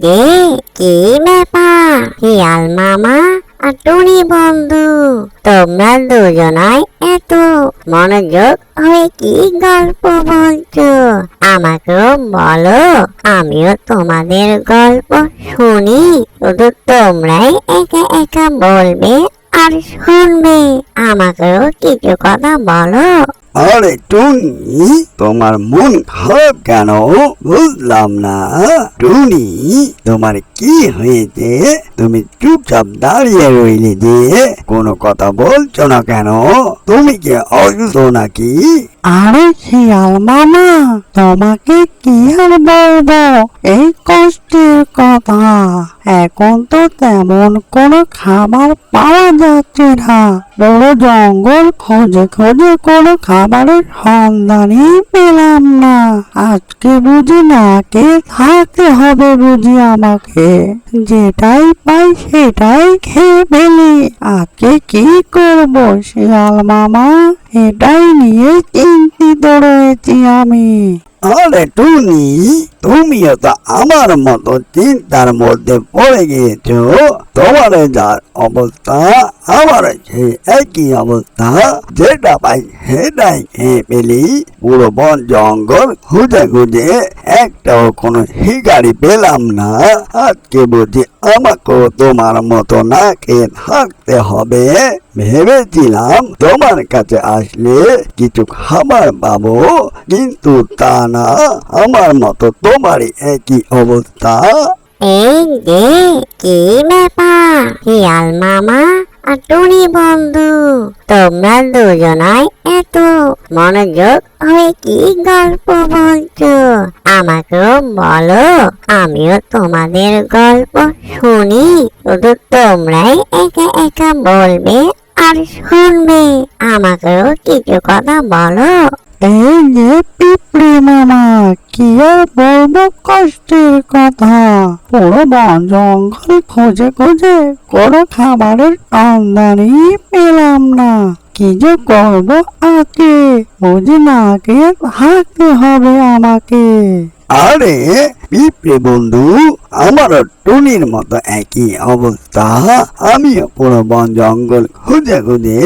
যে কি ব্যাপার শিয়াল মামা আর টুনি বন্ধু, তোমরা দুজনাই এত মনোযোগ হয়ে কি গল্প বলছো? আমাকেও বলো, আমিও তোমাদের গল্প শুনি। শুধু তোমরাই একা একা বলবে আর শুনবে, আমাকেও কিছু কথা বলো। আরে টুনি, তোমার মন খারাপ কেন? বুঝলাম না। টুনি, তোমার কি হয়েছে? তুমি চুপচাপ দাঁড়িয়ে রইলে যে, কোনো কথা বলছো না কেন? তুমি কি অসুস্থ নাকি? আরে শিয়াল মামা, তোমাকে কি আর বলবো এই কষ্টের কথা। এখন তো তেমন কোনো খাবার পাওয়া যাচ্ছে না। বড় জঙ্গল খোঁজে খোঁজে কোনো খাবারের সন্ধানই পেলাম না। আজকে বুঝি না খেয়ে থাকতে হবে বুঝি আমাকে। যেটাই পাই সেটাই খেয়ে ফেলি। আজকে কি করবো শিয়াল মামা, এটাই নিয়ে চিন্তিত রয়েছি আমি। আরে টুনি, তুমিও তো আমার মতো চিন্তার মধ্যে পড়ে গিয়েছো। তোমার যার অবস্থা আমার সেই একই অবস্থা। যেটা পাই সেটাই খেয়ে ফেলি। পুরো বন জঙ্গল খুঁজে খুঁজে একটাও কোনো শিকারি পেলাম না। আজকে বুঝি আমাকেও তোমার মতো না খেয়ে থাকতে হবে। ভেবেছিলাম তোমার কাছে আসলে কিছু খাবার পাবো, কিন্তু তা না। আমার মতো তোমারই একই অবস্থা। এই যে কি ব্যাপার শিয়াল মামা আর টুনি বন্ধু, তোমরা দুজনাই এত মনোযোগ হয়ে কি গল্প বলছো? আমাকেও বলো, আমিও তোমাদের গল্প শুনি। শুধু তোমরাই একা একা বলবে আর শুনবে, আমাকেও কিছু কথা বলো। এই যে পিঁপড়ে মামা, কি আর বলবো কষ্টের কথা। পুরো বন জঙ্গল খোঁজে খোঁজে কোনো খাবারের সন্ধানই পেলাম না। কি যে করবো আজকে, বুঝি না খেয়ে থাকতে হবে আমাকে। আরে পিঁপড়ে বন্ধু, আমারও টুনির মতো একই অবস্থা। আমিও পুরো বন জঙ্গল খুঁজে খুঁজে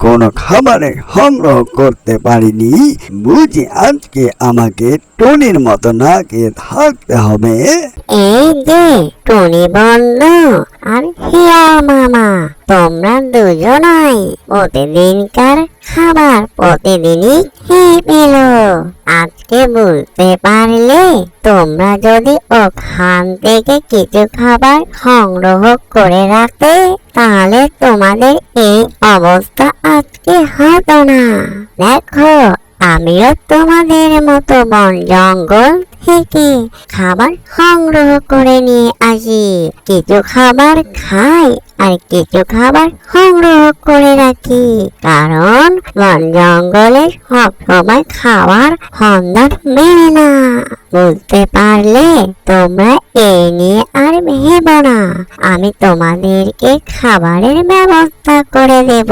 কোনো খাবারের সংগ্রহ করতে পারিনি। বুঝি আজকে আমাকে টুনির মতো না খেয়ে থাকতে হবে। এই যে টুনি বন্ধু আর শিয়াল মামা, তোমরা দুজনাই প্রতিদিনকার খাবার প্রতিদিনই খেয়ে পেলো। আজকে বুঝতে পারলে, তোমরা যদি ওখান থেকে কিছু খাবার সংগ্রহ করে রাখতে, তাহলে তোমাদের এই অবস্থা আজকে হতো না। দেখো, আমিও তোমাদের মতো বন জঙ্গল থেকে খাবার সংগ্রহ করে নিয়ে আসি। কিছু খাবার খাই আর কিছু খাবার সংগ্রহ করে রাখি, কারণ বন জঙ্গলে সব সময় খাবার সন্ধান মেলে না। বুঝতে পারলে? তোমরা এই নিয়ে আর ভেবো না, আমি তোমাদেরকে খাবারের ব্যবস্থা করে দেব।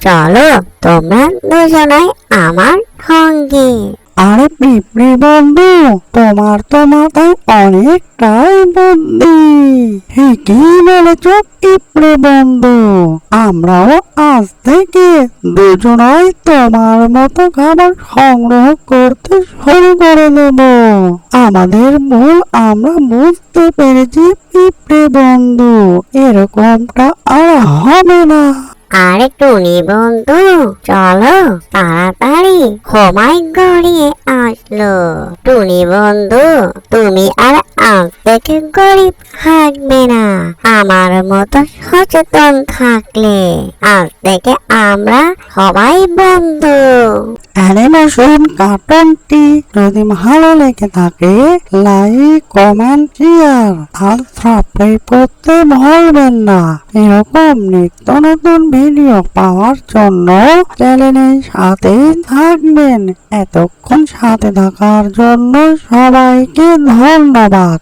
চলো, তোমরা দুজনাই আমার সঙ্গে। আরে পিঁপড়ে বন্ধু, তোমার তো মাথায় অনেকটাই বুদ্ধি। ঠিকই বলেছ পিঁপড়ে বন্ধু, আমরাও আজ থেকে দুজনাই তোমার মতো খাবার সংগ্রহ করতে শুরু করে দেব। আমাদের ভুল আমরা বুঝতে পেরেছি পিঁপড়ে বন্ধু, এরকমটা আর হবে না। আরে টুনি বন্ধু, চলো তাড়াতাড়ি সময় গড়িয়ে আসলো। টুনি বন্ধু, তুমি আর আজ থেকে গরিব থাকবে না। আমার মতো সচেতন থাকলে আজ থেকে আমরা সবাই বন্ধু। অ্যানিমেশন কার্টুনটি যদি ভালো লেগে থাকে, লাইক, কমেন্ট, শেয়ার আর সাবস্ক্রাইব করতে ভুলবেন না। এরকম নিত্য নতুন ভিডিও পাওয়ার জন্য চ্যানেলের সাথে থাকবেন। এতক্ষণ সাথে থাকার জন্য সবাইকে ধন্যবাদ।